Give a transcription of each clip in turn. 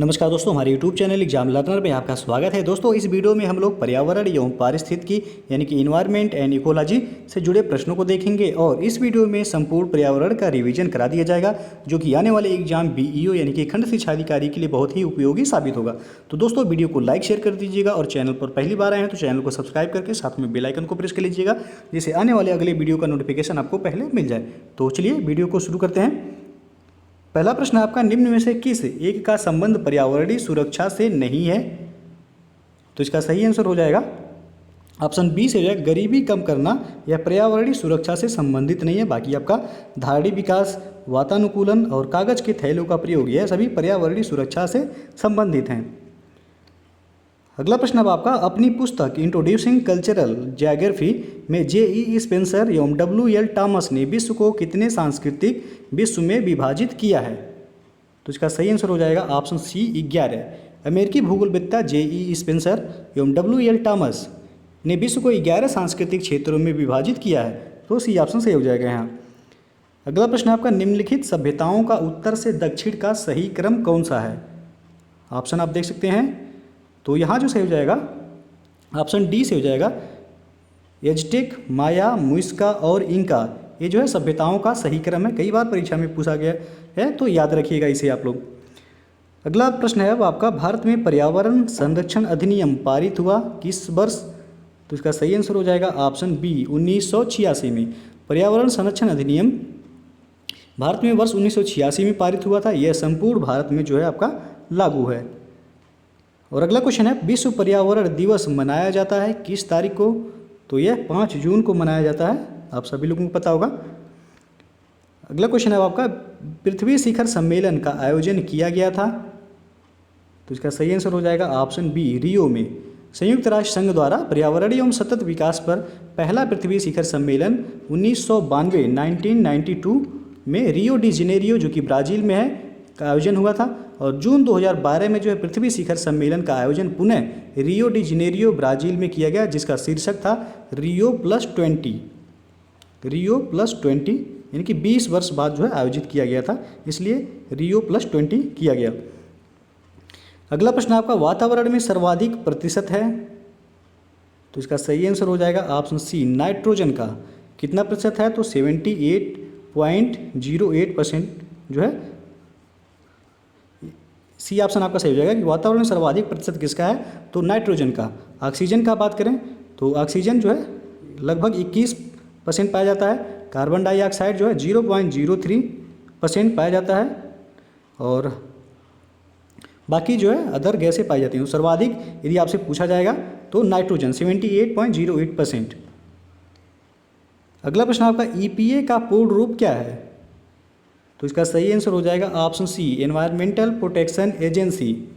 नमस्कार दोस्तों, हमारे YouTube चैनल एग्जाम लर्नर में आपका स्वागत है। दोस्तों, इस वीडियो में हम लोग पर्यावरण एवं पारिस्थितिकी यानी कि इन्वायरमेंट एंड इकोलॉजी से जुड़े प्रश्नों को देखेंगे और इस वीडियो में संपूर्ण पर्यावरण का रिवीजन करा दिया जाएगा, जो कि आने वाले एग्जाम BEO यानी कि खंड शिक्षा अधिकारी के लिए बहुत ही उपयोगी साबित होगा। तो दोस्तों, वीडियो को लाइक शेयर कर दीजिएगा और चैनल पर पहली बार आए हैं तो चैनल को सब्सक्राइब करके साथ में बेल आइकन को प्रेस कर लीजिएगा, जिससे आने वाले अगले वीडियो का नोटिफिकेशन आपको पहले मिल जाए। तो चलिए वीडियो को शुरू करते हैं। पहला प्रश्न आपका, निम्न में से किस एक का संबंध पर्यावरणीय सुरक्षा से नहीं है? तो इसका सही आंसर हो जाएगा ऑप्शन बी से हो जाएगा, गरीबी कम करना यह पर्यावरणीय सुरक्षा से संबंधित नहीं है। बाकी आपका धारणी विकास, वातानुकूलन और कागज के थैलों का प्रयोग यह सभी पर्यावरणीय सुरक्षा से संबंधित हैं। अगला प्रश्न अब आपका, अपनी पुस्तक इंट्रोड्यूसिंग कल्चरल ज्योग्राफी में J.E. स्पेंसर एवं W.L. टॉमस ने विश्व को कितने सांस्कृतिक विश्व में विभाजित किया है? तो इसका सही आंसर हो जाएगा ऑप्शन सी 11। अमेरिकी भूगोलवेत्ता J.E. स्पेंसर एवं W.L. टॉमस ने विश्व को 11 सांस्कृतिक क्षेत्रों में विभाजित किया है। तो सी ऑप्शन सही हो जाएगा यहाँ। अगला प्रश्न आपका, निम्नलिखित सभ्यताओं का उत्तर से दक्षिण का सही क्रम कौन सा है? ऑप्शन आप देख सकते हैं। तो यहाँ जो सही हो जाएगा ऑप्शन डी से हो जाएगा, एज़टेक, माया, मुइस्का और इंका। ये जो है सभ्यताओं का सही क्रम है। कई बार परीक्षा में पूछा गया है, तो याद रखिएगा इसे आप लोग। अगला प्रश्न है अब आपका, भारत में पर्यावरण संरक्षण अधिनियम पारित हुआ किस वर्ष? तो इसका सही आंसर हो जाएगा ऑप्शन बी 1986 में। पर्यावरण संरक्षण अधिनियम भारत में वर्ष 1986 में पारित हुआ था। यह संपूर्ण भारत में जो है आपका लागू है। और अगला क्वेश्चन है, विश्व पर्यावरण दिवस मनाया जाता है किस तारीख को? तो यह 5 जून को मनाया जाता है, आप सभी लोगों को पता होगा। अगला क्वेश्चन है आपका, पृथ्वी शिखर सम्मेलन का आयोजन किया गया था। तो इसका सही आंसर हो जाएगा ऑप्शन बी रियो में। संयुक्त राष्ट्र संघ द्वारा पर्यावरण एवं सतत विकास पर पहला पृथ्वी शिखर सम्मेलन 1992 में रियो डी जेनेरियो, जो कि ब्राज़ील में है, का आयोजन हुआ था। और जून 2012 में जो है पृथ्वी शिखर सम्मेलन का आयोजन पुनः रियो डी जेनेरियो ब्राज़ील में किया गया, जिसका शीर्षक था रियो+20। रियो+20 यानी कि 20 वर्ष बाद जो है आयोजित किया गया था, इसलिए रियो+20 किया गया। अगला प्रश्न आपका, वातावरण में सर्वाधिक प्रतिशत है? तो इसका सही आंसर हो जाएगा ऑप्शन सी नाइट्रोजन का। कितना प्रतिशत है? तो 78.08% जो है सी ऑप्शन आपका सही हो जाएगा कि वातावरण में सर्वाधिक प्रतिशत किसका है? तो नाइट्रोजन का। ऑक्सीजन का बात करें तो ऑक्सीजन जो है लगभग 21% पाया जाता है। कार्बन डाइऑक्साइड जो है 0.03% पाया जाता है और बाकी जो है अदर गैसें पाई जाती हैं। तो सर्वाधिक यदि आपसे पूछा जाएगा तो नाइट्रोजन 78.08%। अगला प्रश्न आपका, EPA का पूर्ण रूप क्या है? तो इसका सही आंसर हो जाएगा option C environmental protection agency.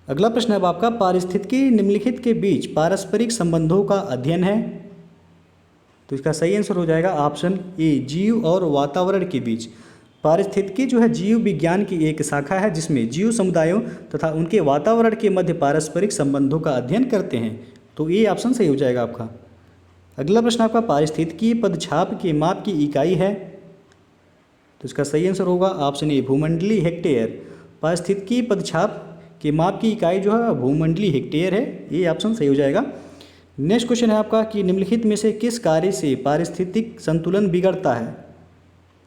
अगला प्रश्न अब आपका, पारिस्थितिकी निम्नलिखित के बीच पारस्परिक संबंधों का अध्ययन है। तो इसका सही आंसर हो जाएगा ऑप्शन ए जीव और वातावरण के बीच। पारिस्थितिकी जो है जीव विज्ञान की एक शाखा है, जिसमें जीव समुदायों तथा उनके वातावरण के मध्य पारस्परिक संबंधों का अध्ययन करते हैं। तो ये ऑप्शन सही हो जाएगा आपका। अगला प्रश्न आपका, पारिस्थितिकी पदछाप के माप की इकाई है। तो इसका सही आंसर होगा ऑप्शन ए भूमंडलीय हेक्टेयर। पारिस्थितिकी पदछाप के माप की इकाई जो है भूमंडलीय हेक्टेयर है, ये ऑप्शन सही हो जाएगा। नेक्स्ट क्वेश्चन है आपका कि निम्नलिखित में से किस कार्य से पारिस्थितिक संतुलन बिगड़ता है?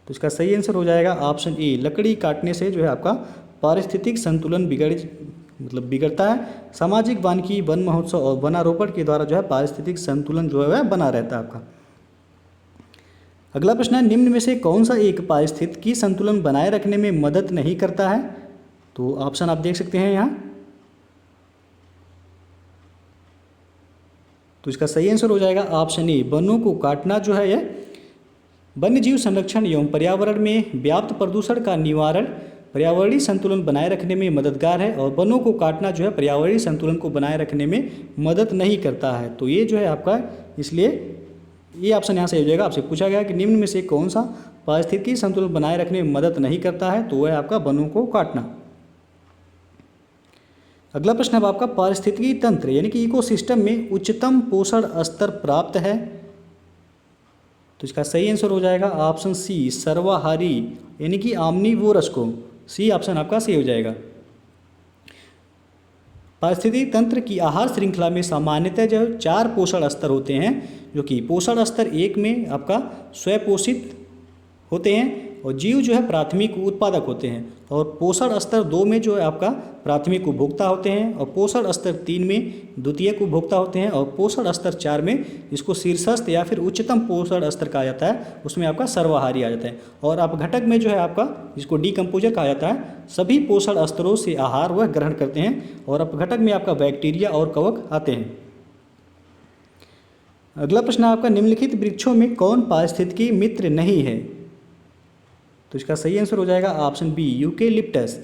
तो इसका सही आंसर हो जाएगा ऑप्शन ए लकड़ी काटने से जो है आपका पारिस्थितिक संतुलन बिगड़ता है। सामाजिक वानिकी, वन महोत्सव और वनारोपण के द्वारा जो है पारिस्थितिक संतुलन जो है वह बना रहता है आपका। अगला प्रश्न है, निम्न में से कौन सा एक पारिस्थितिकी संतुलन बनाए रखने में मदद नहीं करता है? तो ऑप्शन आप देख सकते हैं यहाँ। तो इसका सही आंसर हो जाएगा ऑप्शन ए वनों को काटना जो है यह वन्यजीव संरक्षण एवं पर्यावरण में व्याप्त प्रदूषण का निवारण, पर्यावरणीय संतुलन बनाए रखने में मददगार है। और वनों को काटना जो है पर्यावरणीय संतुलन को बनाए रखने में मदद नहीं करता है। तो ये जो है आपका, इसलिए ये ऑप्शन यहाँ से हो जाएगा। आपसे पूछा गया कि निम्न में से कौन सा पारिस्थितिकी संतुलन बनाए रखने में मदद नहीं करता है? तो वह है आपका वनों को काटना। अगला प्रश्न है आपका, पारिस्थितिकी तंत्र यानी कि इकोसिस्टम में उच्चतम पोषण स्तर प्राप्त है। तो इसका सही आंसर हो जाएगा ऑप्शन सी सर्वाहारी यानी कि आमनीवोरस को। सी ऑप्शन आपका सही हो जाएगा। पारिस्थितिकी तंत्र की आहार श्रृंखला में सामान्यतः जो 4 पोषण स्तर होते हैं, जो कि पोषण स्तर 1 में आपका स्वपोषित होते हैं और जीव जो है प्राथमिक उत्पादक होते हैं, और पोषण स्तर 2 में जो है आपका प्राथमिक उपभोक्ता होते हैं, और पोषण स्तर 3 में द्वितीयक उपभोक्ता होते हैं, और पोषण स्तर 4 में जिसको शीर्षस्थ या फिर उच्चतम पोषण स्तर कहा जाता है उसमें आपका सर्वाहारी आ जाता है, और अपघटक में जो है आपका जिसको डिकम्पोजर कहा जाता है सभी पोषण स्तरों से आहार वह ग्रहण करते हैं, और अपघटक में आपका बैक्टीरिया और कवक आते हैं। अगला प्रश्न है आपका, निम्नलिखित वृक्षों में कौन पारिस्थितिकी मित्र नहीं है? तो इसका सही आंसर हो जाएगा ऑप्शन बी यूकेलिप्टस।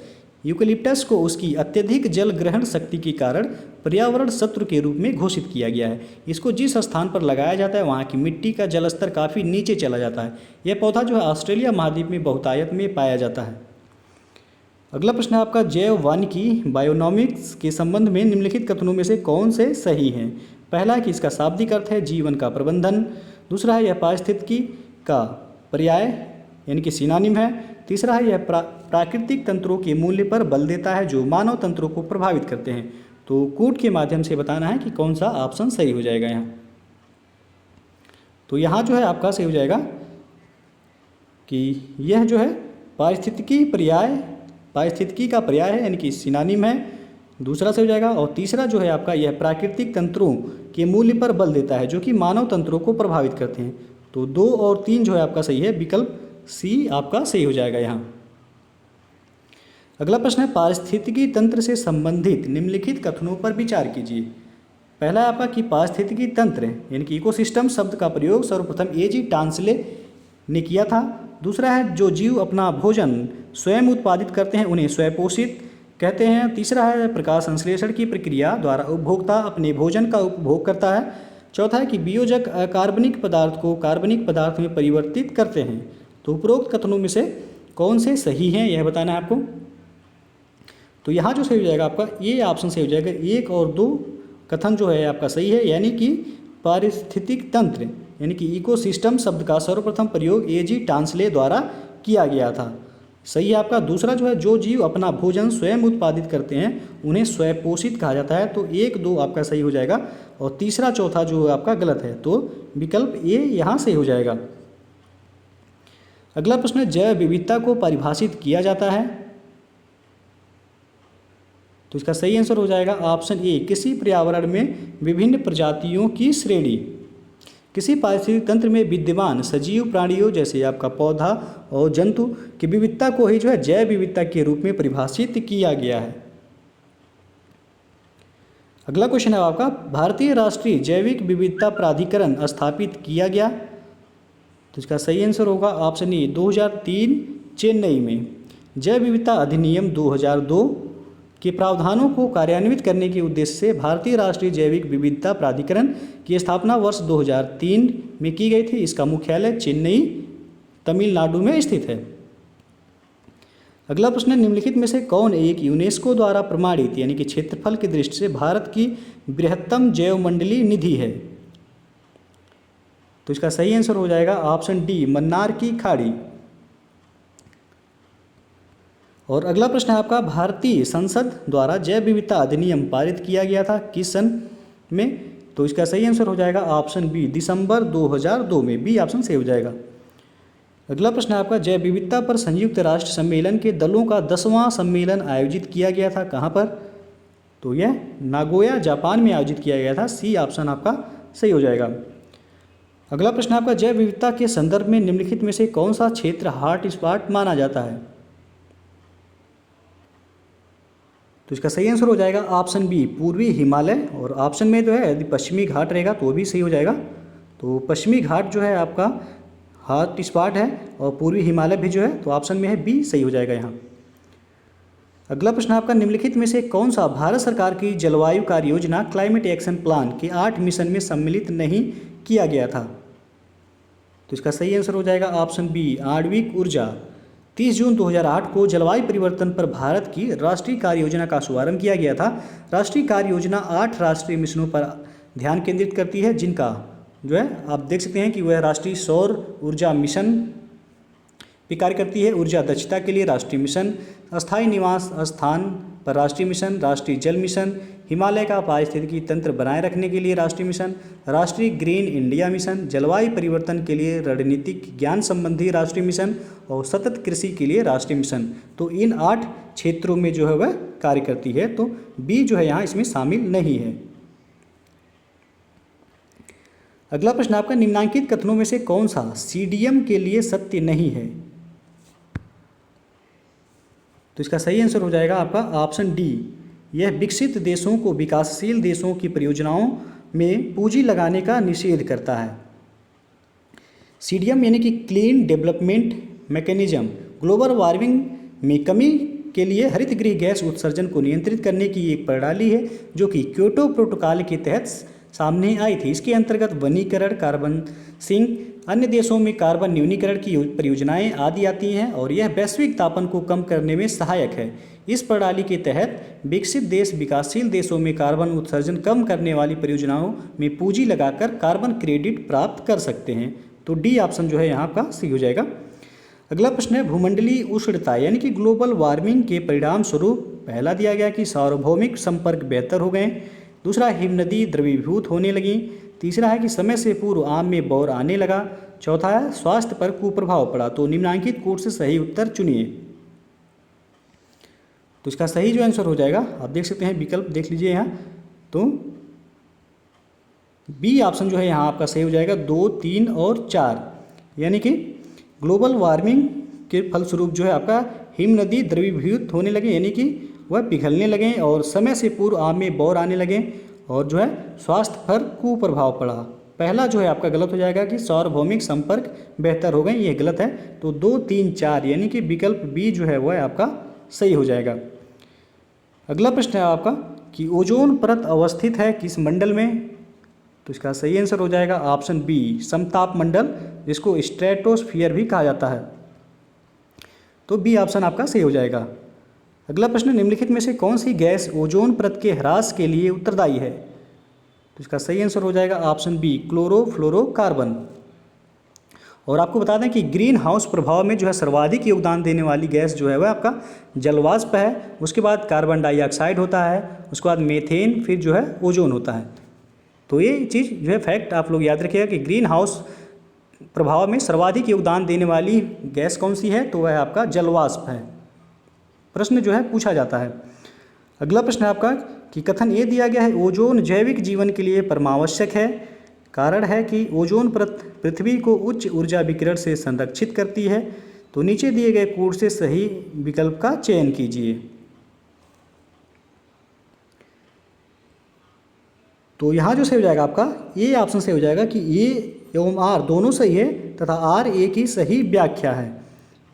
यूकेलिप्टस को उसकी अत्यधिक जल ग्रहण शक्ति के कारण पर्यावरण शत्रु के रूप में घोषित किया गया है। इसको जिस स्थान पर लगाया जाता है वहाँ की मिट्टी का जलस्तर काफ़ी नीचे चला जाता है। यह पौधा जो है ऑस्ट्रेलिया महाद्वीप में बहुतायत में पाया जाता है। अगला प्रश्न है आपका, जैव वानिकी बायोनॉमिक्स के संबंध में निम्नलिखित कथनों में से कौन से सही हैं? पहला है कि इसका शाब्दिक अर्थ है जीवन का प्रबंधन। दूसरा है यह पारिस्थितिकी का पर्याय यानी कि सिनोनिम है। तीसरा है यह प्राकृतिक तंत्रों के मूल्य पर बल देता है जो मानव तंत्रों को प्रभावित करते हैं। तो कूट के माध्यम से बताना है कि कौन सा ऑप्शन सही हो जाएगा यहाँ। तो यहाँ जो है आपका सही हो जाएगा कि यह जो है पारिस्थितिकी का पर्याय है यानी कि सिनोनिम है, दूसरा सही हो जाएगा। और तीसरा जो है आपका यह प्राकृतिक तंत्रों के मूल्य पर बल देता है जो कि मानव तंत्रों को प्रभावित करते हैं। तो 2 और 3 जो है आपका सही है, विकल्प सी आपका सही हो जाएगा यहाँ। अगला प्रश्न है, पारिस्थितिकी तंत्र से संबंधित निम्नलिखित कथनों पर विचार कीजिए। पहला है आपका कि पारिस्थितिकी तंत्र यानी कि इकोसिस्टम शब्द का प्रयोग सर्वप्रथम एजी टांसले ने किया था। दूसरा है जो जीव अपना भोजन स्वयं उत्पादित करते हैं उन्हें स्वपोषित कहते हैं। तीसरा है प्रकाश संश्लेषण की प्रक्रिया द्वारा उपभोक्ता अपने भोजन का उपभोग करता है। चौथा है कि वियोजक अकार्बनिक पदार्थ को कार्बनिक पदार्थ में परिवर्तित करते हैं। तो उपरोक्त कथनों में से कौन से सही हैं यह बताना है आपको। तो यहाँ जो सही हो जाएगा आपका ये ऑप्शन सही हो जाएगा, 1 और 2 कथन जो है आपका सही है, यानी कि पारिस्थितिक तंत्र यानी कि इकोसिस्टम शब्द का सर्वप्रथम प्रयोग एजी टांसले द्वारा किया गया था, सही है आपका। दूसरा जो है जो जीव अपना भोजन स्वयं उत्पादित करते हैं उन्हें स्वपोषित कहा जाता है, तो 1, 2 आपका सही हो जाएगा। और तीसरा चौथा जो आपका गलत है, तो विकल्प ए यहाँ सही हो जाएगा। अगला प्रश्न है, जैव विविधता को परिभाषित किया जाता है। तो इसका सही आंसर हो जाएगा ऑप्शन ए, किसी पर्यावरण में विभिन्न प्रजातियों की श्रेणी। किसी पारिस्थितिक तंत्र में विद्यमान सजीव प्राणियों जैसे आपका पौधा और जंतु की विविधता को ही जो है जैव विविधता के रूप में परिभाषित किया गया है। अगला क्वेश्चन है आपका, भारतीय राष्ट्रीय जैविक विविधता प्राधिकरण स्थापित किया गया। तो इसका सही आंसर होगा ऑप्शन ए, 2003 चेन्नई में। जैव विविधता अधिनियम 2002 के प्रावधानों को कार्यान्वित करने के उद्देश्य से भारतीय राष्ट्रीय जैविक विविधता प्राधिकरण की स्थापना वर्ष 2003 में की गई थी। इसका मुख्यालय चेन्नई तमिलनाडु में स्थित है। अगला प्रश्न है, निम्नलिखित में से कौन एक यूनेस्को द्वारा प्रमाणित यानी कि क्षेत्रफल की दृष्टि से भारत की बृहत्तम जैवमंडलीय निधि है? तो इसका सही आंसर हो जाएगा ऑप्शन डी, मन्नार की खाड़ी। और अगला प्रश्न है आपका, भारतीय संसद द्वारा जैव विविधता अधिनियम पारित किया गया था किस सन में? तो इसका सही आंसर हो जाएगा ऑप्शन बी, दिसंबर 2002 में। बी ऑप्शन सही हो जाएगा। अगला प्रश्न है आपका, जैव विविधता पर संयुक्त राष्ट्र सम्मेलन के दलों का 10वां सम्मेलन आयोजित किया गया था कहाँ पर? तो यह नागोया जापान में आयोजित किया गया था। सी ऑप्शन आपका सही हो जाएगा। अगला प्रश्न आपका, जैव विविधता के संदर्भ में निम्नलिखित में से कौन सा क्षेत्र हॉट स्पॉट माना जाता है? तो इसका सही आंसर हो जाएगा ऑप्शन बी, पूर्वी हिमालय। और ऑप्शन में जो है यदि पश्चिमी घाट रहेगा तो भी सही हो जाएगा। तो पश्चिमी घाट जो है आपका हॉट स्पॉट है और पूर्वी हिमालय भी जो है, तो ऑप्शन में है बी सही हो जाएगा यहाँ। अगला प्रश्न आपका, निम्नलिखित में से कौन सा भारत सरकार की जलवायु कार्य योजना क्लाइमेट एक्शन प्लान के 8 मिशन में सम्मिलित नहीं किया गया था? तो इसका सही आंसर हो जाएगा ऑप्शन बी, आणविक ऊर्जा। 30 जून 2008 को जलवायु परिवर्तन पर भारत की राष्ट्रीय कार्य योजना का शुभारंभ किया गया था। राष्ट्रीय कार्य योजना 8 राष्ट्रीय मिशनों पर ध्यान केंद्रित करती है, जिनका जो है आप देख सकते हैं कि वह राष्ट्रीय सौर ऊर्जा मिशन, भी कार्य करती है। ऊर्जा दक्षता के लिए राष्ट्रीय मिशन, अस्थायी निवास स्थान पर राष्ट्रीय मिशन, राष्ट्रीय जल मिशन, हिमालय का पारिस्थितिकी तंत्र बनाए रखने के लिए राष्ट्रीय मिशन, राष्ट्रीय ग्रीन इंडिया मिशन, जलवायु परिवर्तन के लिए रणनीतिक ज्ञान संबंधी राष्ट्रीय मिशन और सतत कृषि के लिए राष्ट्रीय मिशन। तो इन 8 क्षेत्रों में जो है वह कार्य करती है। तो बी जो है यहाँ इसमें शामिल नहीं है। अगला प्रश्न आपका, निम्नलिखित कथनों में से कौन सा सीडीएम के लिए सत्य नहीं है? तो इसका सही आंसर हो जाएगा आपका ऑप्शन डी। यह विकसित देशों को विकासशील देशों की परियोजनाओं में पूंजी लगाने का निषेध करता है। सीडीएम यानी कि clean development mechanism global warming में कमी के लिए हरित गृह गैस उत्सर्जन को नियंत्रित करने की एक प्रणाली है जो कि क्योटो प्रोटोकॉल के तहत सामने आई थी। इसके अंतर्गत वनीकरण, कार्बन सिंक, अन्य देशों में कार्बन न्यूनीकरण की परियोजनाएं आदि आती हैं और यह वैश्विक तापन को कम करने में सहायक है। इस प्रणाली के तहत विकसित देश विकासशील देशों में कार्बन उत्सर्जन कम करने वाली परियोजनाओं में पूंजी लगाकर कार्बन क्रेडिट प्राप्त कर सकते हैं। तो डी ऑप्शन जो है यहाँ का सही हो जाएगा। अगला प्रश्न है, भूमंडलीय उष्णता यानी कि ग्लोबल वार्मिंग के परिणाम स्वरूप पहला दिया गया कि सार्वभौमिक संपर्क बेहतर हो गए, दूसरा हिमनदी द्रवीभूत होने लगी, तीसरा है कि समय से पूर्व आम में बौर आने लगा, चौथा है स्वास्थ्य पर कुप्रभाव पड़ा। तो निम्नलिखित कोड से सही उत्तर चुनिए। तो इसका सही जो आंसर हो जाएगा, आप देख सकते हैं विकल्प देख लीजिए यहाँ, तो बी ऑप्शन जो है यहाँ आपका सही हो जाएगा। 2, 3 और 4 यानी कि ग्लोबल वार्मिंग के फलस्वरूप जो है आपका हिमनदी द्रवीभूत होने लगे यानी कि वह पिघलने लगे और समय से पूर्व आम में बौर आने लगे और जो है स्वास्थ्य पर कुप्रभाव पड़ा। पहला जो है आपका गलत हो जाएगा कि सार्वभौमिक संपर्क बेहतर हो गए, ये गलत है। तो 2, 3, 4 यानी कि विकल्प बी जो है वह आपका सही हो जाएगा। अगला प्रश्न है आपका कि ओजोन परत अवस्थित है किस मंडल में? तो इसका सही आंसर हो जाएगा ऑप्शन बी, समताप मंडल, जिसको स्ट्रेटोस्फियर भी कहा जाता है। तो बी ऑप्शन आपका सही हो जाएगा। अगला प्रश्न, निम्नलिखित में से कौन सी गैस ओजोन परत के ह्रास के लिए उत्तरदायी है? तो इसका सही आंसर हो जाएगा ऑप्शन बी, क्लोरोफ्लोरोकार्बन। और आपको बता दें कि ग्रीन हाउस प्रभाव में जो है सर्वाधिक योगदान देने वाली गैस जो है वह आपका जलवाष्प है, उसके बाद कार्बन डाइऑक्साइड होता है, उसके बाद मीथेन, फिर जो है ओजोन होता है। तो ये चीज़ जो है फैक्ट आप लोग याद रखिएगा कि ग्रीन हाउस प्रभाव में सर्वाधिक योगदान देने वाली गैस कौन सी है? तो वह आपका जलवाष्प है। प्रश्न जो है पूछा जाता है। अगला प्रश्न है आपका कि कथन ये दिया गया है, ओजोन जैविक जीवन के लिए परमावश्यक है। कारण है कि ओजोन परत पृथ्वी को उच्च ऊर्जा विकिरण से संरक्षित करती है। तो नीचे दिए गए कोड से सही विकल्प का चयन कीजिए। तो यहाँ जो सही हो जाएगा आपका ए ऑप्शन से हो जाएगा कि ए एवं आर दोनों सही है तथा आर ए की सही व्याख्या है।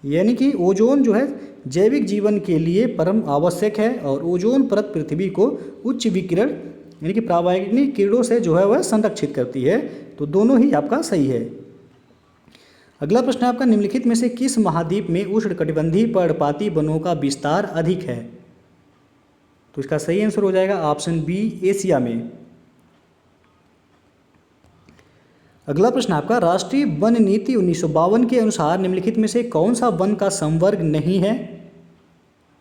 यानी कि ओजोन जो है जैविक जीवन के लिए परम आवश्यक है और ओजोन परत पृथ्वी को उच्च विकिरण यानी कि पराबैंगनी किरणों से जो है वह संरक्षित करती है। तो दोनों ही आपका सही है। अगला प्रश्न है आपका, निम्नलिखित में से किस महाद्वीप में उष्णकटिबंधीय पर्णपाती वनों का विस्तार अधिक है? तो इसका सही आंसर हो जाएगा ऑप्शन बी, एशिया में। अगला प्रश्न आपका, राष्ट्रीय वन नीति 1952 के अनुसार निम्नलिखित में से कौन सा वन का संवर्ग नहीं है?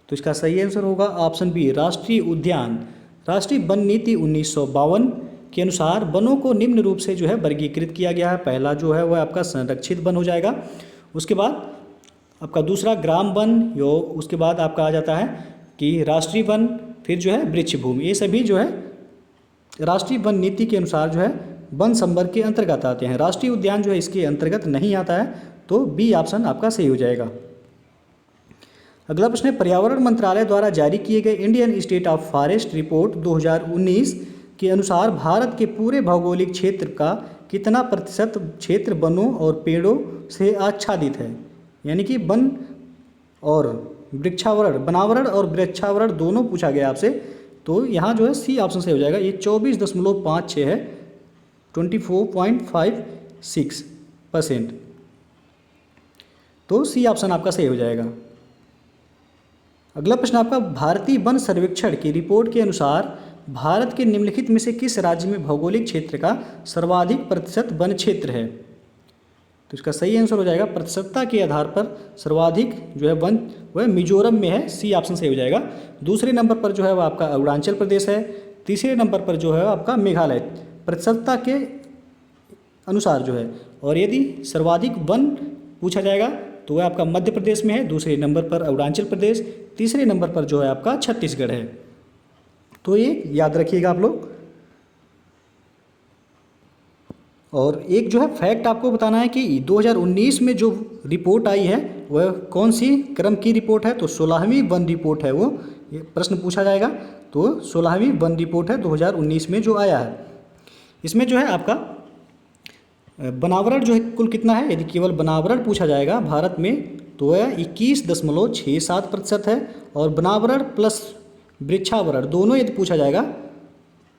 तो इसका सही आंसर होगा ऑप्शन बी, राष्ट्रीय उद्यान। राष्ट्रीय वन नीति 1952 के अनुसार वनों को निम्न रूप से जो है वर्गीकृत किया गया है। पहला जो है वह आपका संरक्षित वन हो जाएगा, उसके बाद आपका दूसरा ग्राम वन, यो उसके बाद आपका आ जाता है कि राष्ट्रीय वन, फिर जो है वृक्ष भूमि। ये सभी जो है राष्ट्रीय वन नीति के अनुसार जो है वन संवर्ग के अंतर्गत आते हैं। राष्ट्रीय उद्यान जो है इसके अंतर्गत नहीं आता है। तो बी ऑप्शन आपका सही हो जाएगा। अगला प्रश्न है, पर्यावरण मंत्रालय द्वारा जारी किए गए Indian state of forest report 2019 के अनुसार भारत के पूरे भौगोलिक क्षेत्र का कितना प्रतिशत क्षेत्र वनों और पेड़ों से आच्छादित है? यानी कि वन और वृक्षावरण, वनावरण और वृक्षावरण दोनों पूछा गया आपसे। तो यहाँ जो है सी ऑप्शन से हो जाएगा। ये 24.56 है, 24.56%। तो सी ऑप्शन आपका सही हो जाएगा। अगला प्रश्न आपका, भारतीय वन सर्वेक्षण की रिपोर्ट के अनुसार भारत के निम्नलिखित में से किस राज्य में भौगोलिक क्षेत्र का सर्वाधिक प्रतिशत वन क्षेत्र है? तो इसका सही आंसर हो जाएगा प्रतिशतता के आधार पर सर्वाधिक जो है वन वह मिजोरम में है, सी ऑप्शन सही हो जाएगा। दूसरे नंबर पर जो है वह आपका अरुणाचल प्रदेश है। तीसरे नंबर पर जो है आपका मेघालय प्रतिशतता के अनुसार जो है। और यदि सर्वाधिक वन पूछा जाएगा तो वह आपका मध्य प्रदेश में है, दूसरे नंबर पर अरुणाचल प्रदेश, तीसरे नंबर पर जो है आपका छत्तीसगढ़ है। तो ये याद रखिएगा आप लोग। और एक जो है फैक्ट आपको बताना है कि 2019 में जो रिपोर्ट आई है वह कौन सी क्रम की रिपोर्ट है, तो 16वीं वन रिपोर्ट है वो। ये प्रश्न पूछा जाएगा तो 16वीं वन रिपोर्ट है 2019 में जो आया है। इसमें जो है आपका बनावरण जो है कुल कितना है, यदि केवल बनावरण पूछा जाएगा भारत में तो वह 21.67% है। और बनावरण प्लस वृक्षावरण दोनों यदि पूछा जाएगा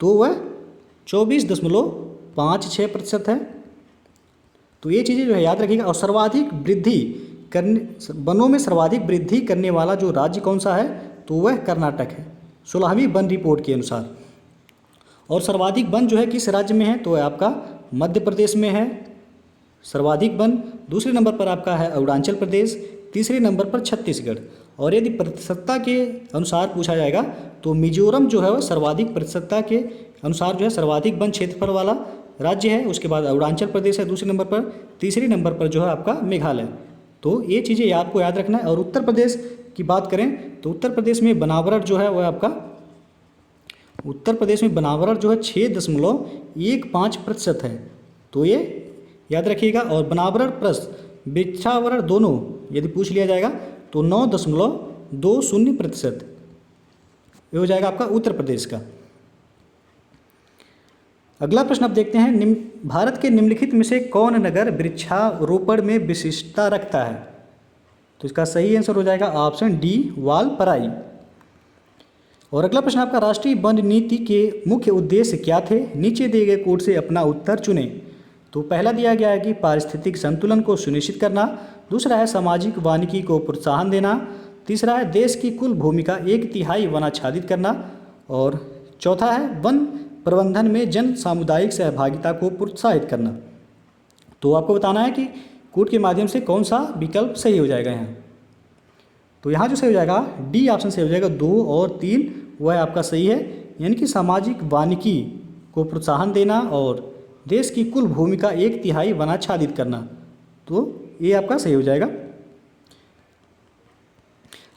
तो वह 24.56% है। तो ये चीज़ें जो है याद रखिएगा। और सर्वाधिक वृद्धि करने वनों में सर्वाधिक वृद्धि करने वाला जो राज्य कौन सा है, तो वह कर्नाटक है 16वीं वन रिपोर्ट के अनुसार। और सर्वाधिक वन जो है किस राज्य में है, तो वह आपका मध्य प्रदेश में है सर्वाधिक वन। दूसरे नंबर पर आपका है अरुणाचल प्रदेश, तीसरे नंबर पर छत्तीसगढ़। और यदि प्रतिशतता के अनुसार पूछा जाएगा तो मिजोरम जो है वह सर्वाधिक प्रतिशतता के अनुसार जो है सर्वाधिक वन क्षेत्रफल वाला राज्य है। उसके बाद अरुणाचल प्रदेश है दूसरे नंबर पर, तीसरे नंबर पर जो है आपका मेघालय। तो ये चीज़ें आपको याद रखना है। और उत्तर प्रदेश की बात करें तो उत्तर प्रदेश में बनावरण जो है वह आपका उत्तर प्रदेश में बनावरण जो है 6.15% है। तो ये याद रखिएगा। और बनावरण प्लस वृक्षावरण दोनों यदि पूछ लिया जाएगा तो 9.20% ये हो जाएगा आपका उत्तर प्रदेश का। अगला प्रश्न आप देखते हैं, भारत के निम्नलिखित में से कौन नगर वृक्षारोपण में विशिष्टता रखता है, तो इसका सही आंसर हो जाएगा ऑप्शन डी वालपराई। और अगला प्रश्न आपका, राष्ट्रीय वन नीति के मुख्य उद्देश्य क्या थे, नीचे दिए गए कोड से अपना उत्तर चुनें। तो पहला दिया गया है कि पारिस्थितिक संतुलन को सुनिश्चित करना, दूसरा है सामाजिक वानिकी को प्रोत्साहन देना, तीसरा है देश की कुल भूमि का 1/3 वनाच्छादित करना, और चौथा है वन प्रबंधन में जन सामुदायिक सहभागिता को प्रोत्साहित करना। तो आपको बताना है कि कोड के माध्यम से कौन सा विकल्प सही हो जाएगा यहाँ। तो यहाँ जो सही हो जाएगा डी ऑप्शन सही हो जाएगा, 2 और 3 वह आपका सही है, यानी कि सामाजिक वानिकी को प्रोत्साहन देना और देश की कुल भूमि का 1/3 वनाच्छादित करना। तो ये आपका सही हो जाएगा।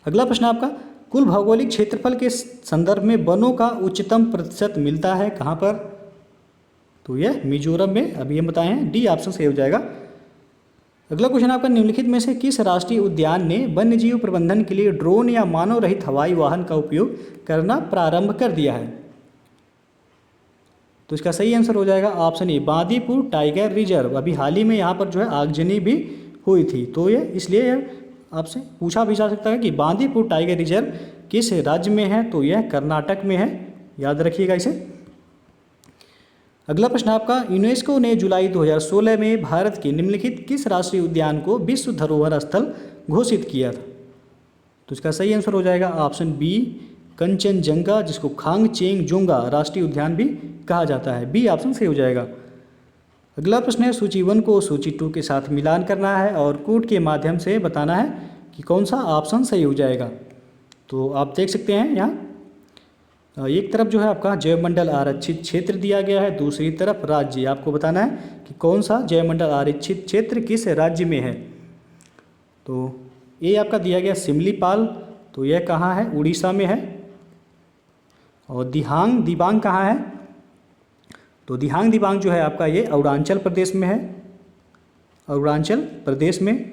अगला प्रश्न आपका, कुल भौगोलिक क्षेत्रफल के संदर्भ में वनों का उच्चतम प्रतिशत मिलता है कहाँ पर, तो यह मिजोरम में, अभी हम बताए हैं, डी ऑप्शन सही हो जाएगा। अगला क्वेश्चन आपका, निम्नलिखित में से किस राष्ट्रीय उद्यान ने वन्यजीव प्रबंधन के लिए ड्रोन या मानव रहित हवाई वाहन का उपयोग करना प्रारंभ कर दिया है, तो इसका सही आंसर हो जाएगा option A Bandipur tiger reserve. अभी हाल ही में यहाँ पर जो है आगजनी भी हुई थी, तो ये इसलिए आपसे पूछा भी जा सकता है कि बांदीपुर टाइगर रिजर्व किस राज्य में है, तो यह कर्नाटक में है, याद रखिएगा इसे। अगला प्रश्न आपका, यूनेस्को ने जुलाई 2016 में भारत के निम्नलिखित किस राष्ट्रीय उद्यान को विश्व धरोहर स्थल घोषित किया था, तो इसका सही आंसर हो जाएगा ऑप्शन बी कंचनजंगा, जिसको खांगचेंगजोंगा राष्ट्रीय उद्यान भी कहा जाता है, बी ऑप्शन सही हो जाएगा। अगला प्रश्न है, सूची 1 को सूची 2 के साथ मिलान करना है और कोड के माध्यम से बताना है कि कौन सा ऑप्शन सही हो जाएगा। तो आप देख सकते हैं यहाँ एक तरफ जो है आपका जैवमंडल आरक्षित क्षेत्र दिया गया है, दूसरी तरफ राज्य। आपको बताना है कि कौन सा जैवमंडल आरक्षित क्षेत्र किस राज्य में है। तो ये आपका दिया गया सिमलीपाल, तो यह कहाँ है, उड़ीसा में है। और दिबांग कहाँ है, तो दिबांग जो है आपका ये अरुणाचल प्रदेश में है, अरुणाचल प्रदेश में।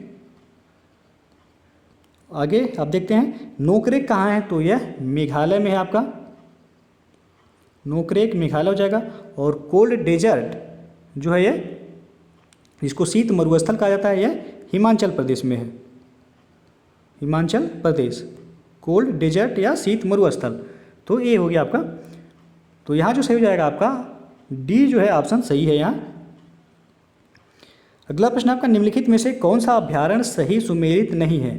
आगे आप देखते हैं नोकरेक कहाँ है, तो यह मेघालय में है आपका, नोकरेक मेघालय हो जाएगा। और कोल्ड डेजर्ट जो है ये, इसको शीत मरुस्थल कहा जाता है, यह हिमाचल प्रदेश में है, हिमाचल प्रदेश, कोल्ड डेजर्ट या शीत मरुस्थल। तो ये हो गया आपका। तो यहाँ जो सही हो जाएगा आपका डी जो है ऑप्शन सही है यहाँ। अगला प्रश्न आपका, निम्नलिखित में से कौन सा अभ्यारण्य सही सुमेलित नहीं है,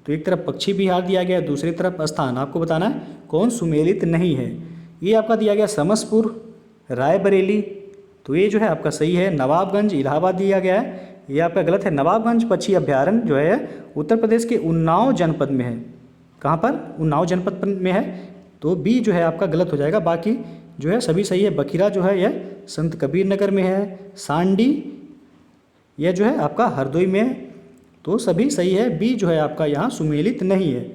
तो एक तरफ पक्षी विहार दिया गया, दूसरी तरफ स्थान। आपको बताना है कौन सुमेलित नहीं है। ये आपका दिया गया समसपुर रायबरेली, तो ये जो है आपका सही है। नवाबगंज इलाहाबाद दिया गया है, ये आपका गलत है। नवाबगंज पक्षी अभ्यारण्य जो है उत्तर प्रदेश के उन्नाव जनपद में है। कहाँ पर? उन्नाव जनपद में है। तो बी जो है आपका गलत हो जाएगा, बाकी जो है सभी सही है। बखीरा जो है यह संत कबीर नगर में है। सांडी यह जो है आपका हरदोई में है। तो सभी सही है। बी जो है आपका यहाँ सुमेलित नहीं है।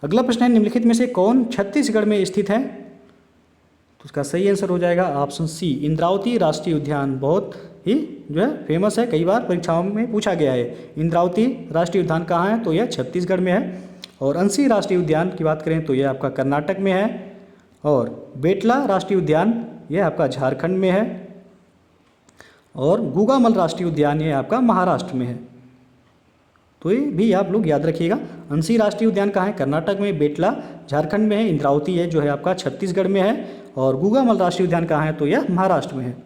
अगला प्रश्न है, निम्नलिखित में से कौन छत्तीसगढ़ में स्थित है? तो उसका सही आंसर हो जाएगा ऑप्शन सी, इंद्रावती राष्ट्रीय उद्यान। बहुत ही जो है फेमस है, कई बार परीक्षाओं में पूछा गया है। इंद्रावती राष्ट्रीय उद्यान कहाँ है? तो यह छत्तीसगढ़ में है। और अंसी राष्ट्रीय उद्यान की बात करें तो यह आपका कर्नाटक में है। और बेटला राष्ट्रीय उद्यान यह आपका झारखंड में है। और गुगामल राष्ट्रीय उद्यान यह आपका महाराष्ट्र में है। तो ये भी आप लोग याद रखिएगा। अंसी राष्ट्रीय उद्यान कहाँ है? कर्नाटक में। बेटला झारखंड में है। इंद्रावती है जो है आपका छत्तीसगढ़ में है। और गुगामल राष्ट्रीय उद्यान कहाँ है? तो यह महाराष्ट्र में है।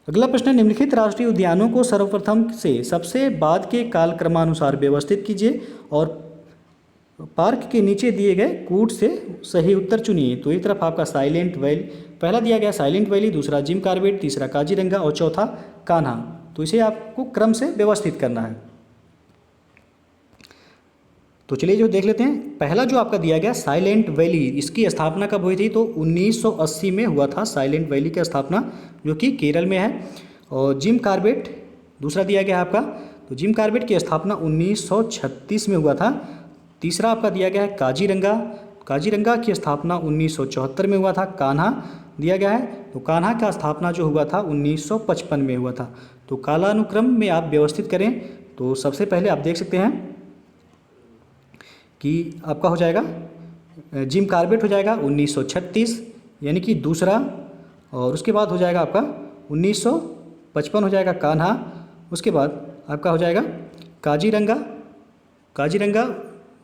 अगला प्रश्न है, निम्नलिखित राष्ट्रीय उद्यानों को सर्वप्रथम से सबसे बाद के कालक्रमानुसार व्यवस्थित कीजिए और पार्क के नीचे दिए गए कूट से सही उत्तर चुनिए। तो एक तरफ आपका साइलेंट वैली, पहला दिया गया साइलेंट वैली, दूसरा जिम कॉर्बेट, तीसरा काजीरंगा और चौथा कान्हा। तो इसे आपको क्रम से व्यवस्थित करना है। तो चलिए जो देख लेते हैं। पहला जो आपका दिया गया साइलेंट वैली, इसकी स्थापना कब हुई थी? तो 1980 में हुआ था साइलेंट वैली की स्थापना, जो कि केरल में है। और जिम कॉर्बेट दूसरा दिया गया है आपका, तो जिम कॉर्बेट की स्थापना 1936 में हुआ था। तीसरा आपका दिया गया है काजीरंगा, काजीरंगा की स्थापना 1974 में हुआ था। कान्हा दिया गया है, तो कान्हा का स्थापना जो हुआ था 1955 में हुआ था। तो कालानुक्रम में आप व्यवस्थित करें तो सबसे पहले आप देख सकते हैं कि आपका हो जाएगा जिम कॉर्बेट हो जाएगा 1936 यानी कि दूसरा। और उसके बाद हो जाएगा आपका 1955 हो जाएगा कान्हा। उसके बाद आपका हो जाएगा काजीरंगा, काजीरंगा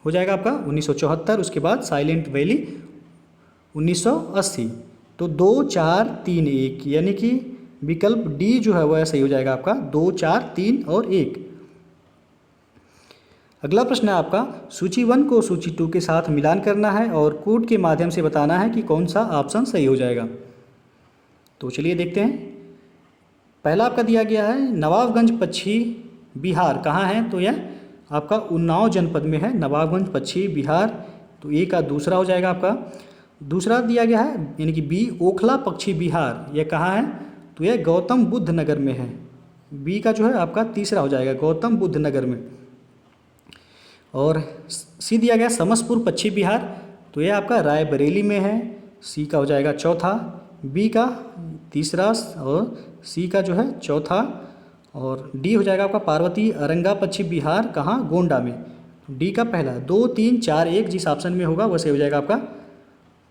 हो जाएगा आपका 1974। उसके बाद साइलेंट वैली 1980। तो 2 4 3 1 यानी कि विकल्प डी जो है वह सही हो जाएगा आपका, 2 4 3 और 1। अगला प्रश्न है आपका, सूची 1 को सूची 2 के साथ मिलान करना है और कोड के माध्यम से बताना है कि कौन सा ऑप्शन सही हो जाएगा। तो चलिए देखते हैं। पहला आपका दिया गया है नवाबगंज पश्चिम बिहार कहाँ है? तो यह आपका उन्नाव जनपद में है, नवाबगंज पश्चिम बिहार। तो ए का दूसरा हो जाएगा आपका। दूसरा दिया गया है यानी कि बी ओखला पश्चिम बिहार, यह कहाँ है? तो यह गौतम बुद्ध नगर में है। बी का जो है आपका तीसरा हो जाएगा, गौतम बुद्ध नगर में। और सी दिया गया समसपुर पश्चिम बिहार, तो यह आपका रायबरेली में है। सी का हो जाएगा चौथा, बी का तीसरा और सी का जो है चौथा। और डी हो जाएगा आपका पार्वती अरंगा पश्चिम बिहार, कहाँ? गोंडा में। डी का पहला 2 3 4 1 जिस ऑप्शन में होगा वह सही हो जाएगा आपका।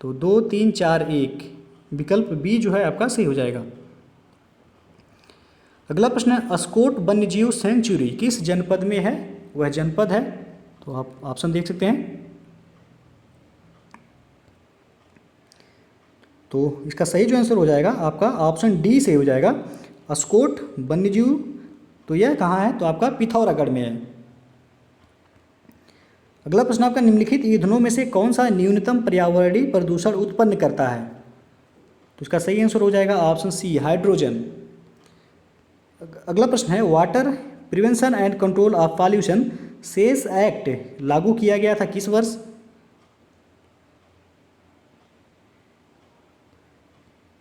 तो 2 3 4 1 विकल्प बी जो है आपका सही हो जाएगा। अगला प्रश्न है, अस्कोट वन्यजीव सेंचुरी किस जनपद में है? वह जनपद है, तो आप ऑप्शन देख सकते हैं। तो इसका सही जो आंसर हो जाएगा आपका ऑप्शन डी से हो जाएगा, अस्कोट वन्यजीव। तो यह कहाँ है? तो आपका पिथौरागढ़ में है। अगला प्रश्न आपका, निम्नलिखित ईंधनों में से कौन सा न्यूनतम पर्यावरणीय प्रदूषण उत्पन्न करता है? तो इसका सही आंसर हो जाएगा ऑप्शन सी, हाइड्रोजन। अगला प्रश्न है, water prevention and control of pollution cess act लागू किया गया था किस वर्ष?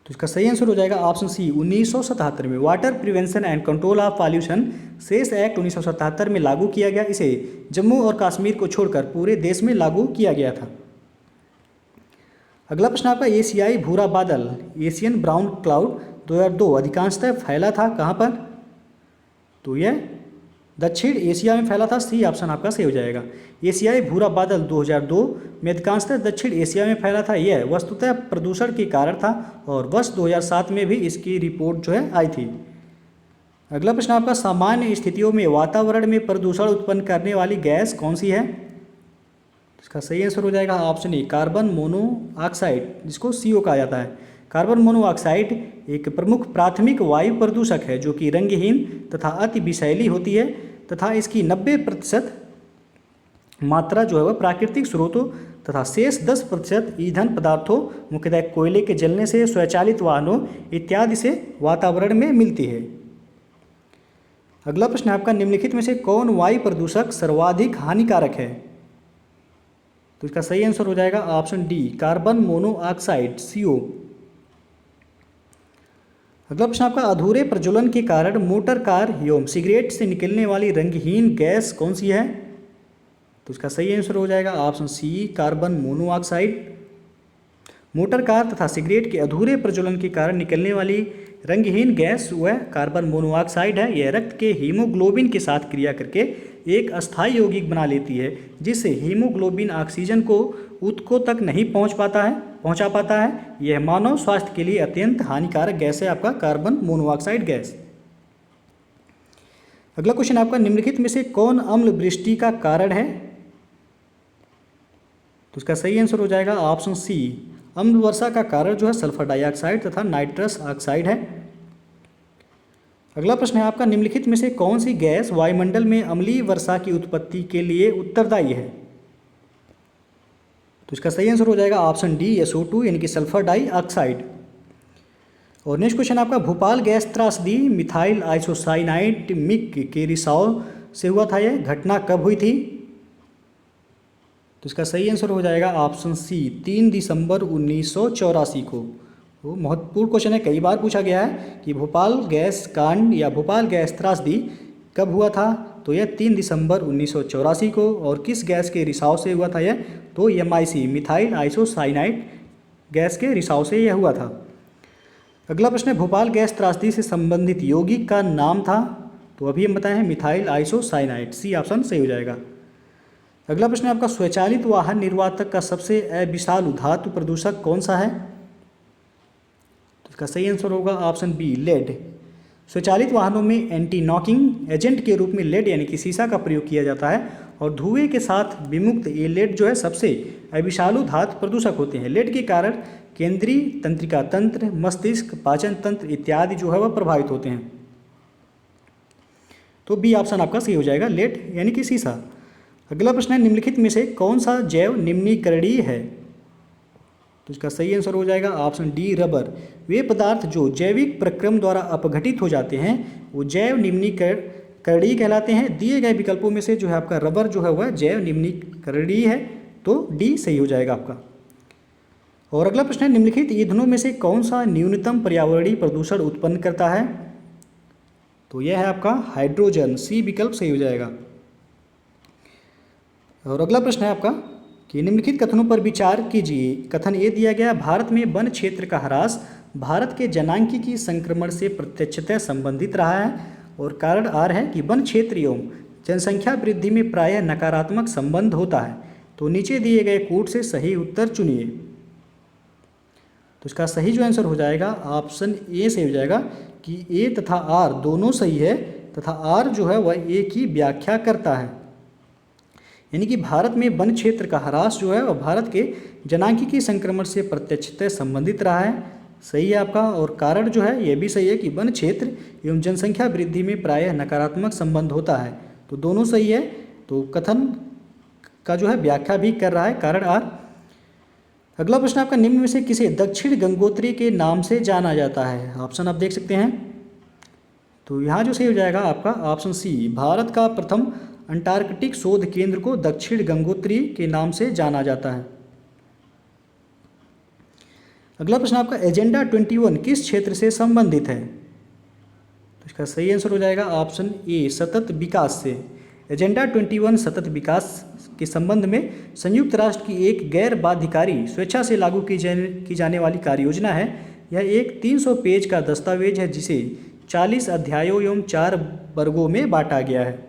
तो इसका सही आंसर हो जाएगा ऑप्शन सी, 1977 में। Water prevention and control of pollution cess act 1977 में लागू किया गया। इसे जम्मू और कश्मीर को छोड़कर पूरे देश में लागू किया गया था। अगला प्रश्न आपका, एशियाई भूरा बादल एशियन ब्राउन क्लाउड 2002 अधिकांशतः फैला था कहाँ पर? तो यह दक्षिण एशिया में फैला था। सी ऑप्शन आपका सही हो जाएगा। एशियाई भूरा बादल 2002 में अधिकांशतः दक्षिण एशिया में फैला था। यह वस्तुतः प्रदूषण के कारण था और वर्ष 2007 में भी इसकी रिपोर्ट जो है आई थी। अगला प्रश्न आपका, सामान्य स्थितियों में वातावरण में प्रदूषण उत्पन्न करने वाली गैस कौन सी है? इसका सही आंसर हो जाएगा ऑप्शन ए, कार्बन मोनोऑक्साइड, जिसको CO कहा जाता है। कार्बन मोनोऑक्साइड एक प्रमुख प्राथमिक वायु प्रदूषक है जो कि रंगहीन तथा अति विषैली होती है तथा इसकी 90% मात्रा जो है वह प्राकृतिक स्रोतों तथा शेष 10% ईंधन पदार्थों मुख्यतः कोयले के जलने से, स्वचालित वाहनों इत्यादि से वातावरण में मिलती है। अगला प्रश्न है आपका, निम्नलिखित में से कौन वायु प्रदूषक सर्वाधिक हानिकारक है? तो इसका सही आंसर हो जाएगा option D, carbon monoxide CO। अगला प्रश्न आपका, अधूरे प्रज्वलन के कारण मोटर कार एवं सिगरेट से निकलने वाली रंगहीन गैस कौन सी है? तो इसका सही आंसर हो जाएगा option C, carbon monoxide. Motor car तथा सिगरेट के अधूरे प्रज्वलन के कारण निकलने वाली रंगहीन गैस वह कार्बन मोनोऑक्साइड है। यह रक्त के हीमोग्लोबिन के साथ क्रिया करके एक अस्थायी यौगिक बना लेती है, जिससे हीमोग्लोबिन ऑक्सीजन को ऊतकों तक नहीं पहुंचा पाता है। यह मानव स्वास्थ्य के लिए अत्यंत हानिकारक गैस है आपका कार्बन मोनोऑक्साइड गैस। अगला क्वेश्चन आपका, निम्नलिखित में से कौन अम्ल वृष्टि का कारण है? तो इसका सही आंसर हो जाएगा ऑप्शन सी, अम्ल वर्षा का कारण जो है सल्फर डाइऑक्साइड तथा नाइट्रस ऑक्साइड है। अगला प्रश्न है आपका, निम्नलिखित में से कौन सी गैस वायुमंडल में अम्लीय वर्षा की उत्पत्ति के लिए उत्तरदायी है? तो इसका सही आंसर हो जाएगा ऑप्शन डी, SO2 यानी कि सल्फर डाइऑक्साइड। और नेक्स्ट क्वेश्चन आपका, भोपाल गैस त्रासदी मिथाइल आइसोसाइनाइड मिग के रिसाव से हुआ था, यह घटना कब हुई थी? तो इसका सही आंसर हो जाएगा ऑप्शन सी, 3 दिसंबर 1984 को। वो महत्वपूर्ण क्वेश्चन है, कई बार पूछा गया है कि भोपाल गैस कांड या भोपाल गैस त्रासदी कब हुआ था? तो यह 3 दिसंबर 1984 को। और किस गैस के रिसाव से हुआ था यह? तो MIC मिथाइल आइसोसाइनाइड गैस के रिसाव से यह हुआ था। अगला प्रश्न है, भोपाल गैस त्रासदी से संबंधित यौगिक का नाम था? तो अभी हम बताए हैं मिथाइल आइसोसाइनाइड, सी ऑप्शन सही हो जाएगा। अगला प्रश्न है आपका, स्वचालित वाहन निर्वातक का सबसे अविषालु धातु प्रदूषक कौन सा है? तो इसका सही आंसर होगा ऑप्शन बी, लेड। स्वचालित वाहनों में एंटी नॉकिंग एजेंट के रूप में लेड यानी कि सीसा का प्रयोग किया जाता है, और धुएं के साथ विमुक्त ये लेड जो है सबसे अविषालु धातु प्रदूषक होते हैं। लेड के कारण केंद्रीय तंत्रिका तंत्र, मस्तिष्क, पाचन तंत्र इत्यादि जो है वह प्रभावित होते हैं। तो बी ऑप्शन आपका सही हो जाएगा, लेड यानी कि सीसा। अगला प्रश्न है, निम्नलिखित में से कौन सा जैव निम्नीकरणीय है? तो इसका सही आंसर हो जाएगा ऑप्शन डी, रबर। वे पदार्थ जो जैविक प्रक्रम द्वारा अपघटित हो जाते हैं वो जैव निम्नीकरणीय कहलाते हैं। दिए गए विकल्पों में से जो है आपका रबर जो है वह जैव निम्नीकरणीय है, तो डी सही हो जाएगा आपका। और अगला प्रश्न है, निम्नलिखित ईंधनों में से कौन सा न्यूनतम पर्यावरणीय प्रदूषण उत्पन्न करता है? तो यह है आपका हाइड्रोजन, सी विकल्प सही हो जाएगा। और अगला प्रश्न है आपका कि निम्नलिखित कथनों पर विचार कीजिए। कथन ए दिया गया, भारत में वन क्षेत्र का ह्रास भारत के जनांकीय संक्रमण से प्रत्यक्षतः संबंधित रहा है, और कारण आर है कि वन क्षेत्र एवं जनसंख्या वृद्धि में प्रायः नकारात्मक संबंध होता है। तो नीचे दिए गए कोड से सही उत्तर चुनिए। तो इसका सही जो आंसर हो जाएगा ऑप्शन ए सही हो जाएगा कि ए तथा आर दोनों सही है, तथा आर जो है वह ए की व्याख्या करता है। यानी कि भारत में वन क्षेत्र का ह्रास जो है वह भारत के जनांकीय संक्रमण से प्रत्यक्षतः संबंधित रहा है, सही है आपका। और कारण जो है यह भी सही है कि वन क्षेत्र एवं जनसंख्या वृद्धि में प्रायः नकारात्मक संबंध होता है, तो दोनों सही है। तो कथन का जो है व्याख्या भी कर रहा है कारण आर। अगला प्रश्न आपका, निम्न में से किसे दक्षिण गंगोत्री के नाम से जाना जाता है? ऑप्शन आप देख सकते हैं। तो यहाँ जो सही हो जाएगा आपका ऑप्शन सी, भारत का प्रथम अंटार्कटिक शोध केंद्र को दक्षिण गंगोत्री के नाम से जाना जाता है। अगला प्रश्न आपका, एजेंडा 21 किस क्षेत्र से संबंधित है? तो इसका सही आंसर हो जाएगा ऑप्शन ए, सतत विकास से। एजेंडा 21 सतत विकास के संबंध में संयुक्त राष्ट्र की एक गैर बाध्यकारी स्वेच्छा से लागू की जाने वाली कार्य योजना है। यह एक 300 पेज का दस्तावेज है जिसे 40 अध्यायों एवं 4 वर्गों में बांटा गया है।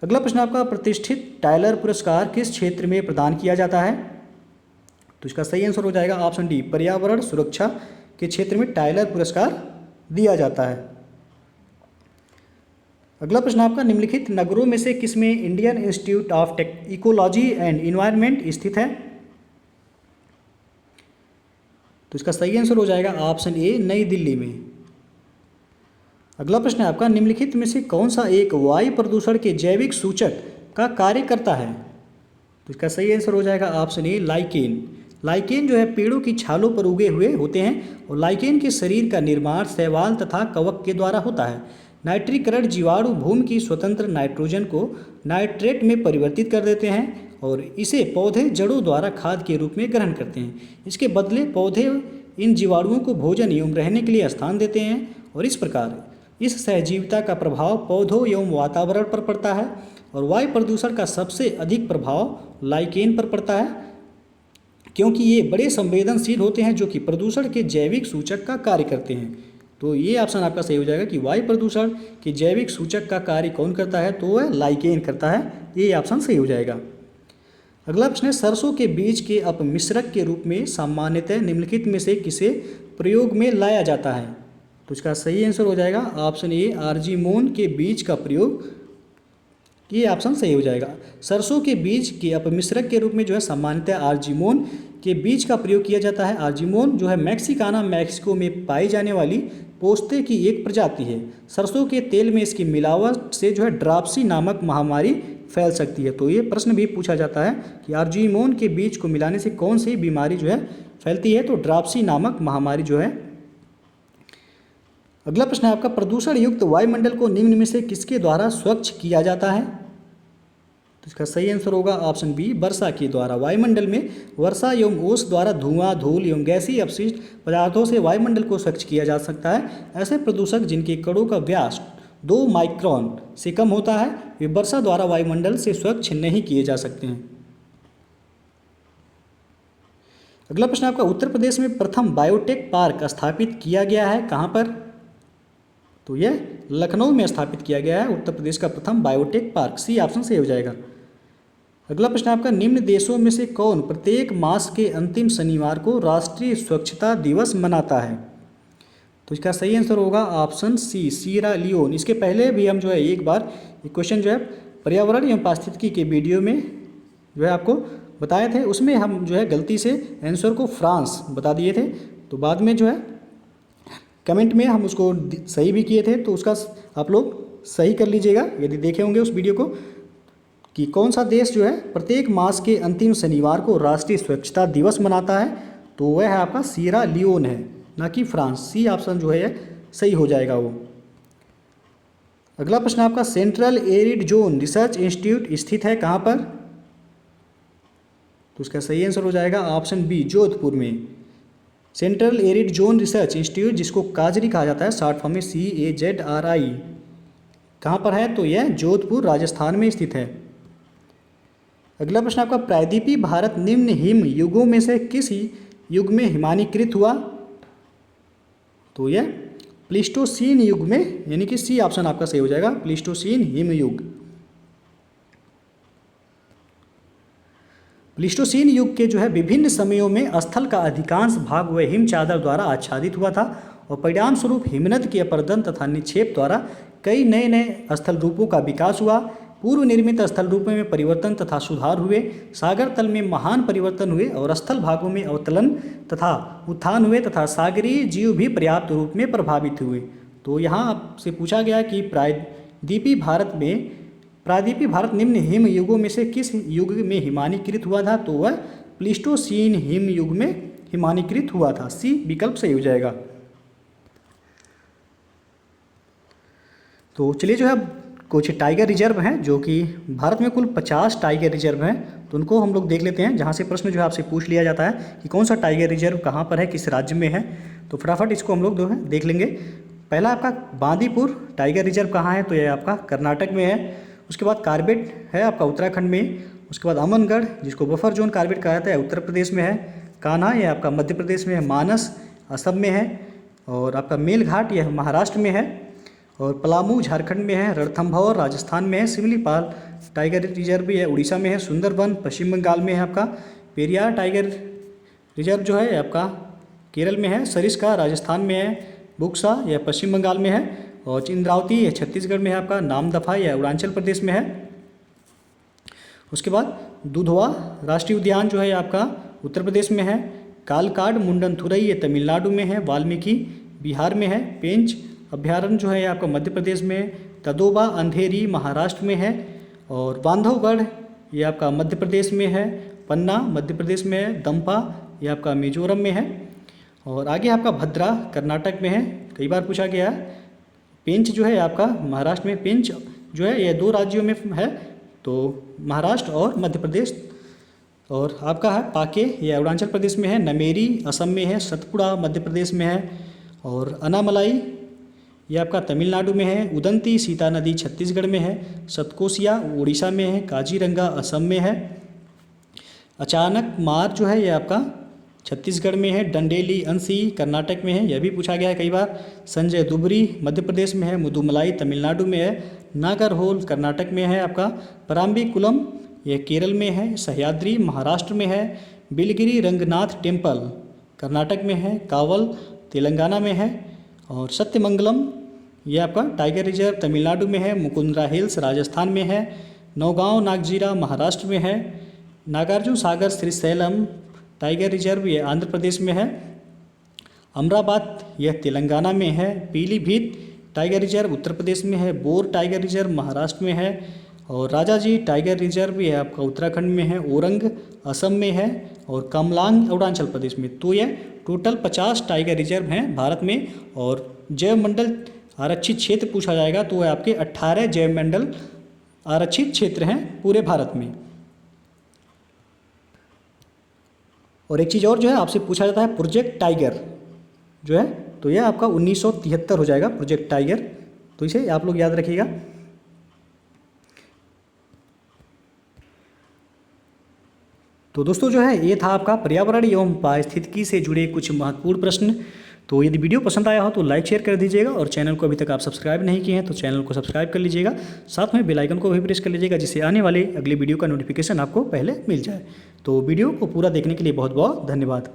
अगला प्रश्न आपका, प्रतिष्ठित टाइलर पुरस्कार किस क्षेत्र में प्रदान किया जाता है? तो इसका सही आंसर हो जाएगा ऑप्शन डी, पर्यावरण सुरक्षा के क्षेत्र में टाइलर पुरस्कार दिया जाता है। अगला प्रश्न आपका, निम्नलिखित नगरों में से किसमें Indian institute of ecology and environment स्थित है? तो इसका सही आंसर हो जाएगा ऑप्शन ए, नई दिल्ली में। अगला प्रश्न है आपका, निम्नलिखित में से कौन सा एक वायु प्रदूषण के जैविक सूचक का कार्य करता है? तो इसका सही आंसर हो जाएगा ऑप्शन ए, लाइकेन। लाइकेन जो है पेड़ों की छालों पर उगे हुए होते हैं, और लाइकेन के शरीर का निर्माण शैवाल तथा कवक के द्वारा होता है। नाइट्रीकरण जीवाणु भूमि की स्वतंत्र नाइट्रोजन को नाइट्रेट में परिवर्तित कर देते हैं और इसे पौधे जड़ों द्वारा खाद के रूप में ग्रहण करते हैं। इसके बदले पौधे इन जीवाणुओं को भोजन एवं रहने के लिए स्थान देते हैं और इस प्रकार इस सहजीविता का प्रभाव पौधों एवं वातावरण पर पड़ता है। और वायु प्रदूषण का सबसे अधिक प्रभाव लाइकेन पर पड़ता है, क्योंकि ये बड़े संवेदनशील होते हैं जो कि प्रदूषण के जैविक सूचक का कार्य करते हैं। तो ये ऑप्शन आपका सही हो जाएगा कि वायु प्रदूषण के जैविक सूचक का कार्य कौन करता है, तो वह लाइकेन करता है। ये ऑप्शन सही हो जाएगा। अगला प्रश्न है, सरसों के बीज के अपमिश्रक के रूप में सामान्यतः निम्नलिखित में से किसे प्रयोग में लाया जाता है? तो इसका सही आंसर हो जाएगा ऑप्शन ए, आर्जीमोन के बीज का प्रयोग। ये ऑप्शन सही हो जाएगा। सरसों के बीज के अपमिश्रक के रूप में जो है सामान्यतः आर्जीमोन के बीज का प्रयोग किया जाता है। आर्जीमोन जो है मैक्सिकाना मैक्सिको में पाई जाने वाली पोस्ते की एक प्रजाति है। सरसों के तेल में इसकी मिलावट से जो है ड्राप्सी नामक महामारी फैल सकती है। तो ये प्रश्न भी पूछा जाता है कि आर्जीमोन के बीज को मिलाने से कौन सी बीमारी जो है फैलती है, तो ड्राप्सी नामक महामारी जो है। अगला प्रश्न है आपका, प्रदूषण युक्त वायुमंडल को निम्न में से किसके द्वारा स्वच्छ किया जाता है? तो इसका सही आंसर होगा ऑप्शन बी, वर्षा के द्वारा। वायुमंडल में वर्षा एवं ओस द्वारा धुआं, धूल एवं गैसीय अपशिष्ट पदार्थों से वायुमंडल को स्वच्छ किया जा सकता है। ऐसे प्रदूषक जिनके कणों का व्यास 2 माइक्रोन से कम होता है वे वर्षा द्वारा वायुमंडल से स्वच्छ नहीं किए जा सकते हैं। अगला प्रश्न आपका, उत्तर प्रदेश में प्रथम बायोटेक पार्क स्थापित किया गया है कहाँ पर? तो यह लखनऊ में स्थापित किया गया है उत्तर प्रदेश का प्रथम बायोटेक पार्क। सी ऑप्शन सही हो जाएगा। अगला प्रश्न आपका, निम्न देशों में से कौन प्रत्येक मास के अंतिम शनिवार को राष्ट्रीय स्वच्छता दिवस मनाता है? तो इसका सही आंसर होगा ऑप्शन सी, सीरा लियोन। इसके पहले भी हम जो है एक बार ये क्वेश्चन जो है पर्यावरण एवं पारिस्थितिकी के वीडियो में जो है आपको बताए थे, उसमें हम जो है गलती से आंसर को फ्रांस बता दिए थे। तो बाद में जो है कमेंट में हम उसको सही भी किए थे, तो उसका आप लोग सही कर लीजिएगा यदि देखे होंगे उस वीडियो को, कि कौन सा देश जो है प्रत्येक मास के अंतिम शनिवार को राष्ट्रीय स्वच्छता दिवस मनाता है। तो वह है आपका सीरा लियोन है, ना कि फ्रांस। सी ऑप्शन जो है सही हो जाएगा वो। अगला प्रश्न आपका, central arid zone research institute स्थित है कहाँ पर? तो उसका सही आंसर हो जाएगा ऑप्शन बी, जोधपुर में। Central arid zone research institute, जिसको काजरी कहा जाता है, शॉर्ट फॉर्म में CAZRI, कहाँ पर है? तो यह जोधपुर राजस्थान में स्थित है। अगला प्रश्न आपका, प्रायद्वीपीय भारत निम्न हिम युगों में से किस युग में हिमानीकृत हुआ? तो यह प्लीस्टोसीन युग में, यानी कि सी ऑप्शन आपका सही हो जाएगा, प्लीस्टोसीन हिम युग। प्लीस्टोसीन युग के जो है विभिन्न समयों में स्थल का अधिकांश भाग वह हिम चादर द्वारा आच्छादित हुआ था और परिणाम स्वरूप हिमनद के अपरदन तथा निक्षेप द्वारा कई नए नए स्थल रूपों का विकास हुआ। पूर्व निर्मित स्थल रूपों में परिवर्तन तथा सुधार हुए, सागर तल में महान परिवर्तन हुए और स्थल भागों में अवतलन तथा उत्थान हुए तथा सागरीय जीव भी पर्याप्त रूप में प्रभावित हुए। तो यहाँ आपसे पूछा गया कि प्रायद्वीपीय भारत निम्न हिम युगों में से किस युग में हिमानीकृत हुआ था? तो वह प्लीस्टोसीन हिम युग में हिमानीकृत हुआ था। सी विकल्प सही हो जाएगा। तो चलिए जो है कुछ टाइगर रिजर्व हैं, जो कि भारत में कुल 50 टाइगर रिजर्व हैं, तो उनको हम लोग देख लेते हैं, जहाँ से प्रश्न जो है आपसे पूछ लिया जाता है कि कौन सा टाइगर रिजर्व कहाँ पर है, किस राज्य में है। तो फटाफट इसको हम लोग जो है देख लेंगे। पहला आपका बांदीपुर टाइगर रिजर्व कहाँ है? तो यह आपका कर्नाटक में है। उसके बाद कार्बेट है आपका उत्तराखंड में। उसके बाद अमनगढ़, जिसको बफर जोन कार्बेट कहा जाता है, उत्तर प्रदेश में है। कान्हा यह आपका मध्य प्रदेश में है। मानस असम में है। और आपका मेलघाट यह महाराष्ट्र में है। और पलामू झारखंड में है। रणथंभौर राजस्थान में है। सिमलीपाल टाइगर रिजर्व भी है, उड़ीसा में है। सुंदरबन पश्चिम बंगाल में है आपका। पेरियार टाइगर रिजर्व जो है आपका केरल में है। सरिस्का राजस्थान में है। बुक्सा यह पश्चिम बंगाल में है। और इंद्रावती यह छत्तीसगढ़ में है आपका। नामदफा यह अरुणाचल प्रदेश में है। उसके बाद दुधवा राष्ट्रीय उद्यान जो है आपका उत्तर प्रदेश में है। कालकाड मुंडनथुरई ये तमिलनाडु में है। वाल्मीकि बिहार में है। पेंच अभ्यारण्य जो है आपका मध्य प्रदेश में है। तदोबा अंधेरी महाराष्ट्र में है। और बांधवगढ़ ये आपका मध्य प्रदेश में है। पन्ना मध्य प्रदेश में है। दंपा ये आपका मिजोरम में है। और आगे आपका भद्रा कर्नाटक में है, कई बार पूछा गया है। पेंच जो है आपका महाराष्ट्र में, पेंच जो है ये 2 राज्यों में है, तो महाराष्ट्र और मध्य प्रदेश। और आपका है पाके, ये अरुणाचल प्रदेश में है, नमेरी असम में है, सतपुड़ा मध्य प्रदेश में है, और अनामलाई ये आपका तमिलनाडु में है, उदंती सीता नदी छत्तीसगढ़ में है, सतकोसिया उड़ीसा में है, काजीरंगा असम में है, अचानक मार जो है ये आपका छत्तीसगढ़ में है, डंडेली अंसी कर्नाटक में है, यह भी पूछा गया है कई बार, संजय दुबरी मध्य प्रदेश में है, मुदुमलाई तमिलनाडु में है, नागरहोल कर्नाटक में है आपका, पराम्बीकुलम यह केरल में है, सह्याद्री महाराष्ट्र में है, बिलगिरी रंगनाथ टेम्पल कर्नाटक में है, कावल तेलंगाना में है, और सत्यमंगलम ये आपका टाइगर रिजर्व तमिलनाडु में है, मुकुंदरा हिल्स राजस्थान में है, नौगांव नागजीरा महाराष्ट्र में है, नागार्जुन सागर श्रीशैलम टाइगर रिजर्व ये आंध्र प्रदेश में है, अमराबाद यह तेलंगाना में है, पीलीभीत टाइगर रिजर्व उत्तर प्रदेश में है, बोर टाइगर रिजर्व महाराष्ट्र में है, और राजाजी टाइगर रिजर्व ये आपका उत्तराखंड में है, ओरंग असम में है, और कमलांग अरुणाचल प्रदेश में। तो यह टोटल 50 टाइगर रिजर्व हैं भारत में। और जैव मंडल आरक्षित क्षेत्र पूछा जाएगा तो वह आपके 18 जैव मंडल आरक्षित क्षेत्र हैं पूरे भारत में। और एक चीज़ और जो है आपसे पूछा जाता है, प्रोजेक्ट टाइगर जो है, तो यह आपका 1973 हो जाएगा प्रोजेक्ट टाइगर, तो इसे आप लोग याद रखिएगा। तो दोस्तों जो है ये था आपका पर्यावरण एवं पारिस्थितिकी से जुड़े कुछ महत्वपूर्ण प्रश्न। तो यदि वीडियो पसंद आया हो तो लाइक शेयर कर दीजिएगा, और चैनल को अभी तक आप सब्सक्राइब नहीं किए हैं तो चैनल को सब्सक्राइब कर लीजिएगा, साथ में बेल आइकन को भी प्रेस कर लीजिएगा, जिससे आने वाले अगले वीडियो का नोटिफिकेशन आपको पहले मिल जाए। तो वीडियो को पूरा देखने के लिए बहुत बहुत धन्यवाद।